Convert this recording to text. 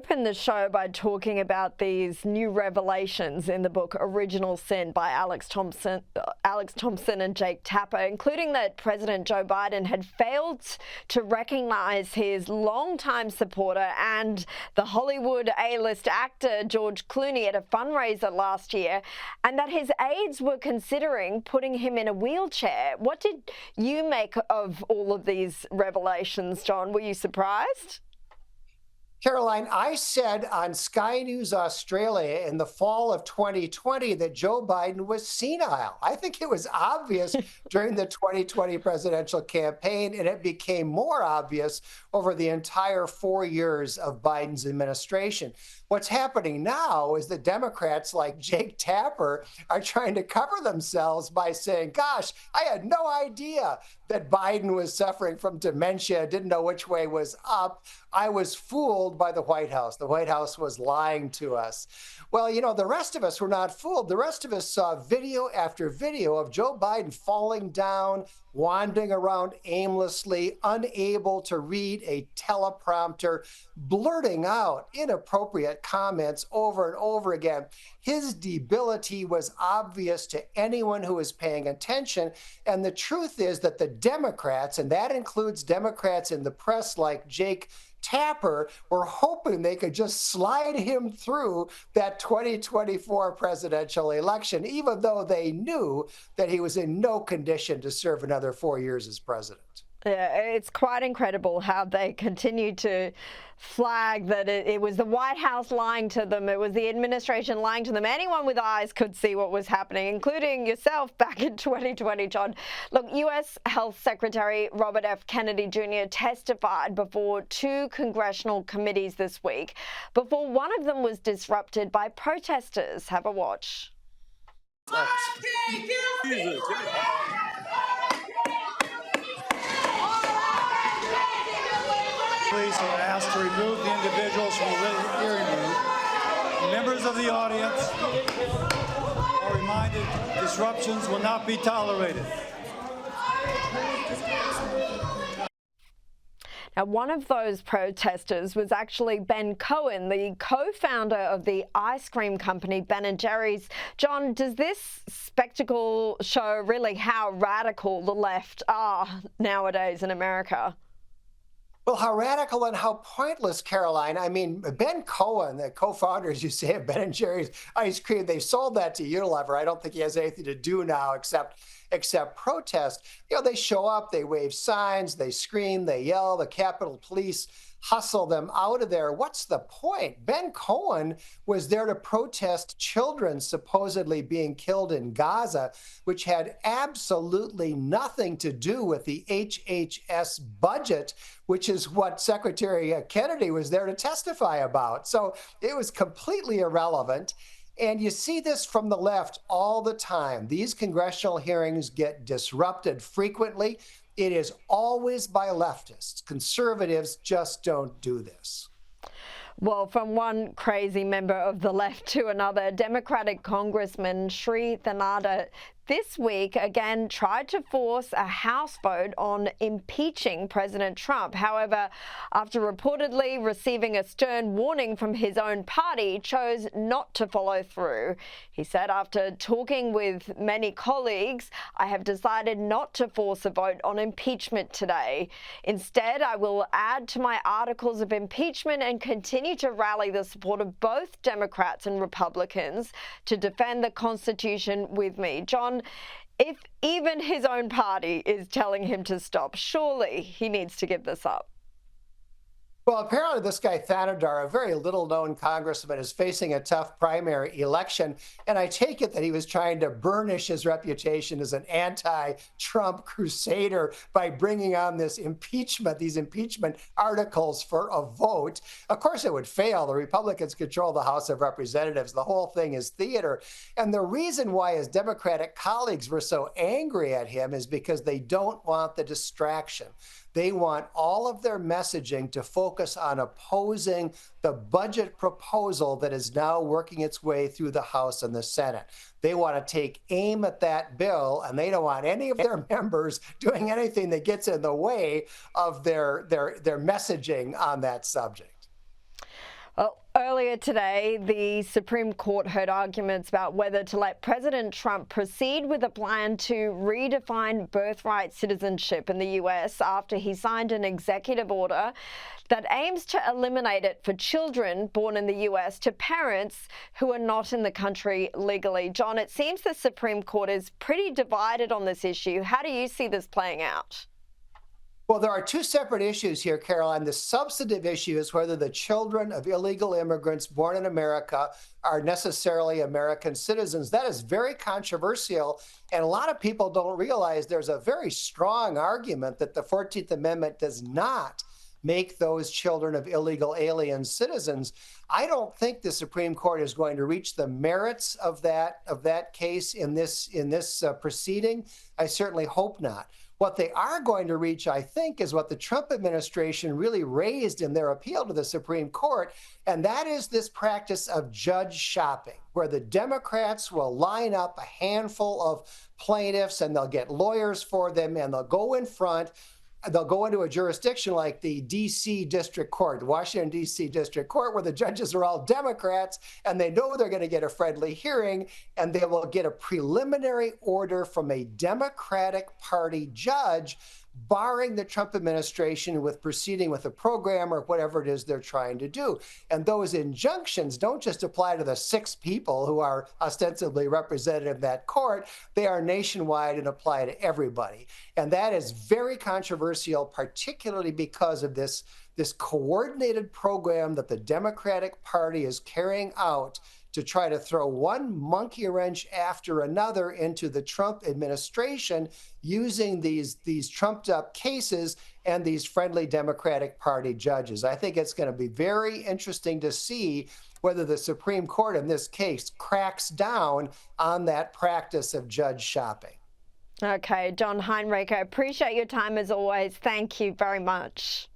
Open the show by talking about these new revelations in the book Original Sin by Alex Thompson and Jake Tapper, including that President Joe Biden had failed to recognize his longtime supporter and the Hollywood A-list actor George Clooney at a fundraiser last year, and that his aides were considering putting him in a wheelchair. What did you make of all of these revelations, John? Were you surprised? Caroline, I said on Sky News Australia in the fall of 2020 that Joe Biden was senile. I think it was obvious during the 2020 presidential campaign, and it became more obvious over the entire 4 years of Biden's administration. What's happening now is that Democrats like Jake Tapper are trying to cover themselves by saying, gosh, I had no idea that Biden was suffering from dementia, didn't know which way was up. I was fooled by the White House. The White House was lying to us. Well, you know, the rest of us were not fooled. The rest of us saw video after video of Joe Biden falling down, wandering around aimlessly, unable to read a teleprompter, blurting out inappropriate comments over and over again. His debility was obvious to anyone who was paying attention. And the truth is that the Democrats, and that includes Democrats in the press like Jake Tapper, were hoping they could just slide him through that 2024 presidential election, even though they knew that he was in no condition to serve another 4 years as president. Yeah, it's quite incredible how they continue to flag that it was the White House lying to them. It was the administration lying to them. Anyone with eyes could see what was happening, including yourself back in 2020, John. Look, U.S. Health Secretary Robert F. Kennedy Jr. testified before 2 congressional committees this week, before one of them was disrupted by protesters. Have a watch. Police are asked to remove the individuals from the hearing room. Members of the audience are reminded disruptions will not be tolerated. Now, one of those protesters was actually Ben Cohen, the co-founder of the ice cream company Ben & Jerry's. John, does this spectacle show really how radical the left are nowadays in America? Well, how radical and how pointless, Caroline. I mean, Ben Cohen, the co-founder, as you say, of Ben & Jerry's ice cream, they sold that to Unilever. I don't think he has anything to do now except protest. You know, they show up, they wave signs, they scream, they yell, the Capitol Police hustle them out of there. What's the point? Ben Cohen was there to protest children supposedly being killed in Gaza, which had absolutely nothing to do with the HHS budget, which is what Secretary Kennedy was there to testify about. So it was completely irrelevant. And you see this from the left all the time. These congressional hearings get disrupted frequently. It is always by leftists. Conservatives just don't do this. Well, from one crazy member of the left to another, Democratic Congressman Sri Thanada this week again tried to force a House vote on impeaching President Trump. However, after reportedly receiving a stern warning from his own party, chose not to follow through. He said, after talking with many colleagues, I have decided not to force a vote on impeachment today. Instead, I will add to my articles of impeachment and continue to rally the support of both Democrats and Republicans to defend the Constitution with me. John, if even his own party is telling him to stop, surely he needs to give this up. Well, apparently this guy Thanadar, a very little-known congressman, is facing a tough primary election, and I take it that he was trying to burnish his reputation as an anti-Trump crusader by bringing on these impeachment articles for a vote. Of course, it would fail. The Republicans control the House of Representatives. The whole thing is theater. And the reason why his Democratic colleagues were so angry at him is because they don't want the distraction. They want all of their messaging to focus on opposing the budget proposal that is now working its way through the House and the Senate. They want to take aim at that bill, and they don't want any of their members doing anything that gets in the way of their messaging on that subject. Well, Earlier today, the Supreme Court heard arguments about whether to let President Trump proceed with a plan to redefine birthright citizenship in the US after he signed an executive order that aims to eliminate it for children born in the US to parents who are not in the country legally. John, it seems the Supreme Court is pretty divided on this issue. How do you see this playing out? Well, there are two separate issues here, Caroline. The substantive issue is whether the children of illegal immigrants born in America are necessarily American citizens. That is very controversial, and a lot of people don't realize there's a very strong argument that the 14th Amendment does not make those children of illegal alien citizens. I don't think the Supreme Court is going to reach the merits of that case in this proceeding. I certainly hope not. What they are going to reach, I think, is what the Trump administration really raised in their appeal to the Supreme Court, and that is this practice of judge shopping, where the Democrats will line up a handful of plaintiffs and they'll get lawyers for them and they'll go in front. They'll go into a jurisdiction like the D.C. District Court, the Washington, D.C. District Court, where the judges are all Democrats, and they know they're going to get a friendly hearing, and they will get a preliminary order from a Democratic Party judge barring the Trump administration with proceeding with a program or whatever it is they're trying to do. And those injunctions don't just apply to the 6 people who are ostensibly represented in that court. They are nationwide and apply to everybody. And that is very controversial, particularly because of this coordinated program that the Democratic Party is carrying out to try to throw one monkey wrench after another into the Trump administration using these trumped up cases and these friendly Democratic Party judges. I think it's going to be very interesting to see whether the Supreme Court in this case cracks down on that practice of judge shopping. Okay, John Hinderaker, appreciate your time as always. Thank you very much.